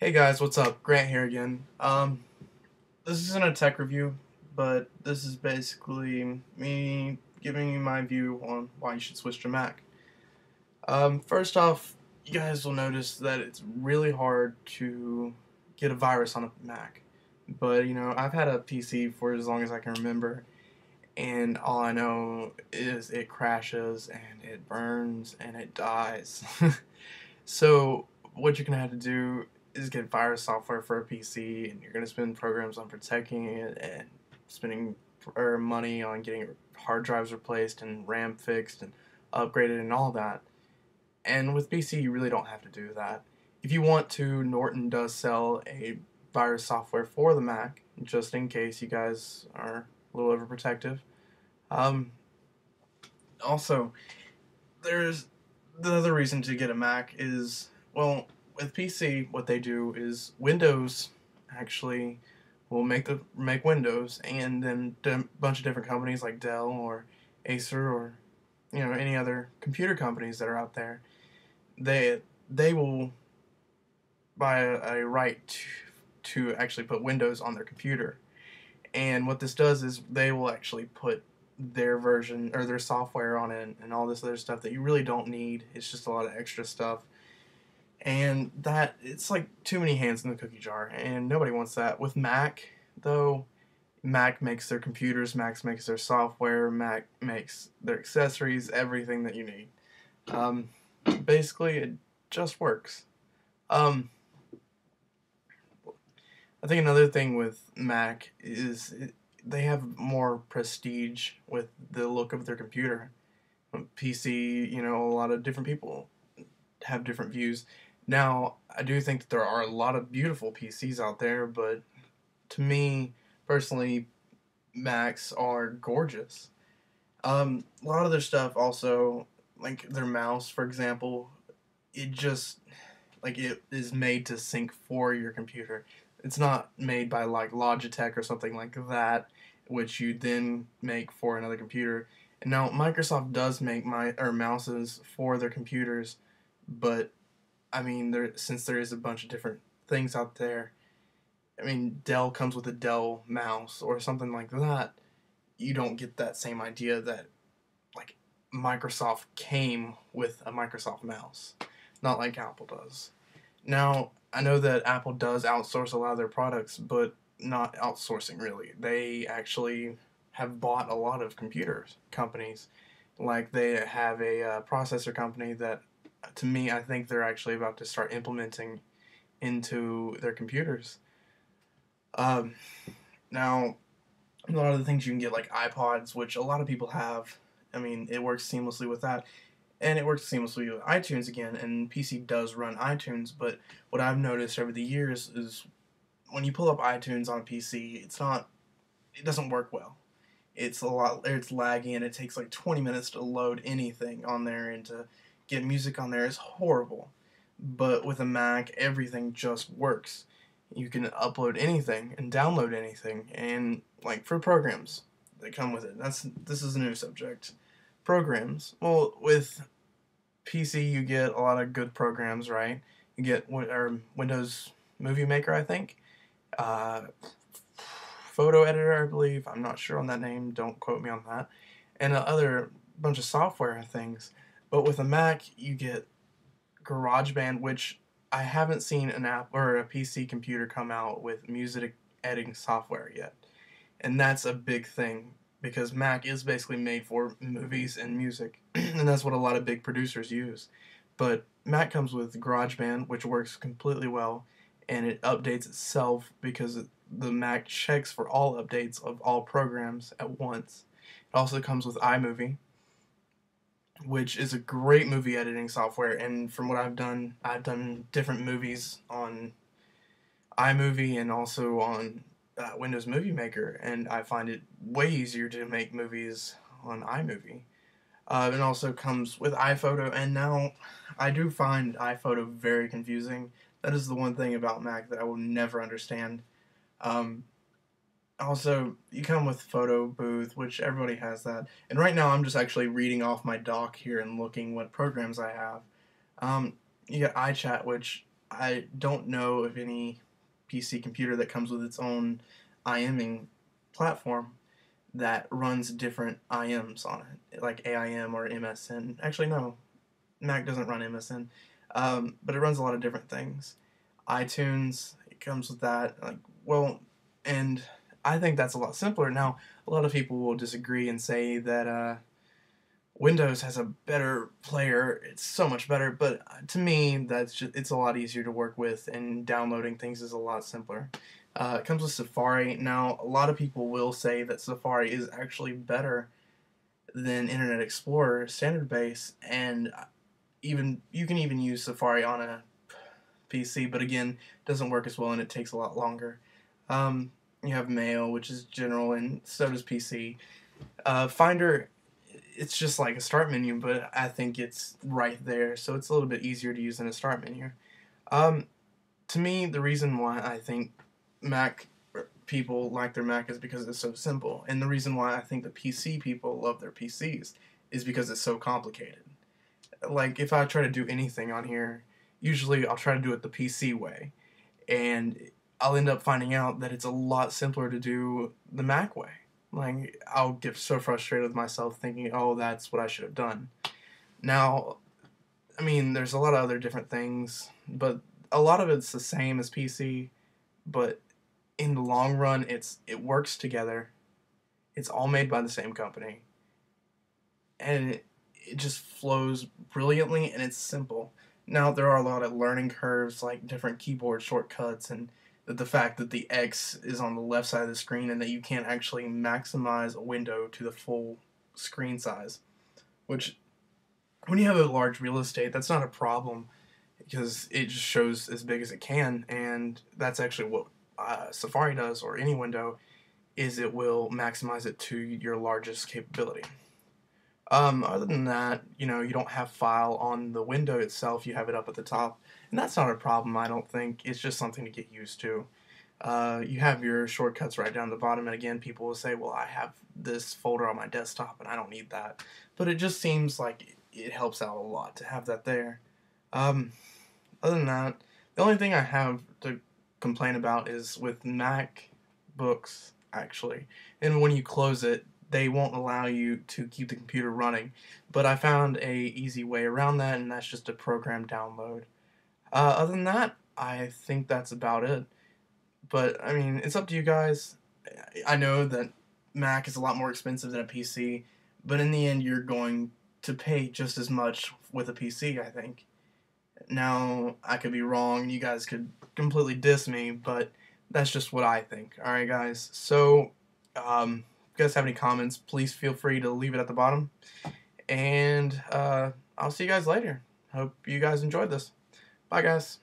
Hey guys, what's up? Grant here again. This isn't a tech review, but this is basically me giving you my view on why you should switch to Mac. First off, you guys will notice that it's really hard to get a virus on a Mac. But I've had a PC for as long as I can remember, and all I know is it crashes and it burns and it dies. So what you're gonna have to do is get virus software for a PC, and you're gonna spend programs on protecting it and spending money on getting hard drives replaced and RAM fixed and upgraded and all that. And with PC, you really don't have to do that. If you want to, Norton does sell a virus software for the Mac, just in case you guys are a little overprotective. Um, Also, there's the other reason to get a Mac is, well, with PC, what they do is Windows actually will make Windows, and then a bunch of different companies like Dell or Acer or any other computer companies that are out there, they will buy a right to actually put Windows on their computer. And what this does is they will actually put their version or their software on it and all this other stuff that you really don't need. It's just a lot of extra stuff. And that it's like too many hands in the cookie jar, and nobody wants that. With Mac, though, Mac makes their computers, Mac makes their software, Mac makes their accessories, everything that you need. Um, Basically, it just works. Um, I think another thing with Mac is they have more prestige with the look of their computer. PC, a lot of different people have different views. Now, I do think that there are a lot of beautiful PCs out there, but to me, personally, Macs are gorgeous. A lot of their stuff also, like their mouse, for example, it just like it is made to sync for your computer. It's not made by like Logitech or something like that, which you then make for another computer. And now Microsoft does make mouses for their computers, but I mean, since there is a bunch of different things out there, I mean, Dell comes with a Dell mouse or something like that. You don't get that same idea that like Microsoft came with a Microsoft mouse, not like Apple does. Now, I know that Apple does outsource a lot of their products, but not outsourcing really. They actually have bought a lot of computer companies. Like they have a processor company that, to me, I think they're actually about to start implementing into their computers. Um, Now, a lot of the things you can get, like iPods, which a lot of people have. I mean, it works seamlessly with that, and it works seamlessly with iTunes again. And PC does run iTunes, but what I've noticed over the years is when you pull up iTunes on a PC, it doesn't work well. It's laggy, and it takes like 20 minutes to load anything on there, and to get music on there is horrible. But with a Mac, everything just works. You can upload anything and download anything, and like for programs that come with it. This is a new subject. Programs. Well, with PC, you get a lot of good programs, right? You get Windows Movie Maker, I think. Uh, Photo editor, I believe. I'm not sure on that name. Don't quote me on that. And other bunch of software things. But with a Mac, you get GarageBand, which I haven't seen an app or a PC computer come out with music editing software yet. And that's a big thing because Mac is basically made for movies and music, and that's what a lot of big producers use. But Mac comes with GarageBand, which works completely well, and it updates itself because the Mac checks for all updates of all programs at once. It also comes with iMovie, which is a great movie editing software. And from what I've done different movies on iMovie and also on Windows Movie Maker, and I find it way easier to make movies on iMovie. It also comes with iPhoto, and now I do find iPhoto very confusing. That is the one thing about Mac that I will never understand. Um, Also, you come with Photo Booth, which everybody has that. And right now, I'm just actually reading off my dock here and looking what programs I have. You got iChat, which I don't know of any PC computer that comes with its own IMing platform that runs different IMs on it, like AIM or MSN. Actually, no, Mac doesn't run MSN, but it runs a lot of different things. iTunes, it comes with that. Like, well, and I think that's a lot simpler. Now, a lot of people will disagree and say that Windows has a better player. It's so much better, but to me, it's a lot easier to work with, and downloading things is a lot simpler. It comes with Safari. Now, a lot of people will say that Safari is actually better than Internet Explorer standard base, and even you can even use Safari on a PC, but again, it doesn't work as well and it takes a lot longer. You have Mail, which is general, and so does PC. Finder, it's just like a start menu, but I think it's right there, so it's a little bit easier to use than a start menu. Um, to me, the reason why I think Mac people like their Mac is because it's so simple, and the reason why I think the PC people love their PCs is because it's so complicated. Like, if I try to do anything on here, usually I'll try to do it the PC way, and I'll end up finding out that it's a lot simpler to do the Mac way. Like, I'll get so frustrated with myself thinking, oh, that's what I should have done. Now, I mean, there's a lot of other different things, but a lot of it's the same as PC, but in the long run, it works together. It's all made by the same company, and it just flows brilliantly, and it's simple. Now, there are a lot of learning curves, like different keyboard shortcuts, and the fact that the X is on the left side of the screen and that you can't actually maximize a window to the full screen size. Which, when you have a large real estate, that's not a problem because it just shows as big as it can, and that's actually what Safari does, or any window, is it will maximize it to your largest capability. Other than that, you don't have file on the window itself, you have it up at the top, and that's not a problem, I don't think. It's just something to get used to. You have your shortcuts right down the bottom, and again, people will say, well, I have this folder on my desktop, and I don't need that. But it just seems like it helps out a lot to have that there. Um, Other than that, the only thing I have to complain about is with MacBooks, actually. And when you close it, they won't allow you to keep the computer running. But I found a easy way around that, and that's just a program download. Other than that, I think that's about it. But I mean, it's up to you guys. I know that Mac is a lot more expensive than a PC, but in the end, you're going to pay just as much with a PC, I think. Now, I could be wrong. You guys could completely diss me, but that's just what I think. Alright, guys. So, if you guys have any comments, please feel free to leave it at the bottom. And I'll see you guys later. Hope you guys enjoyed this. Bye, guys.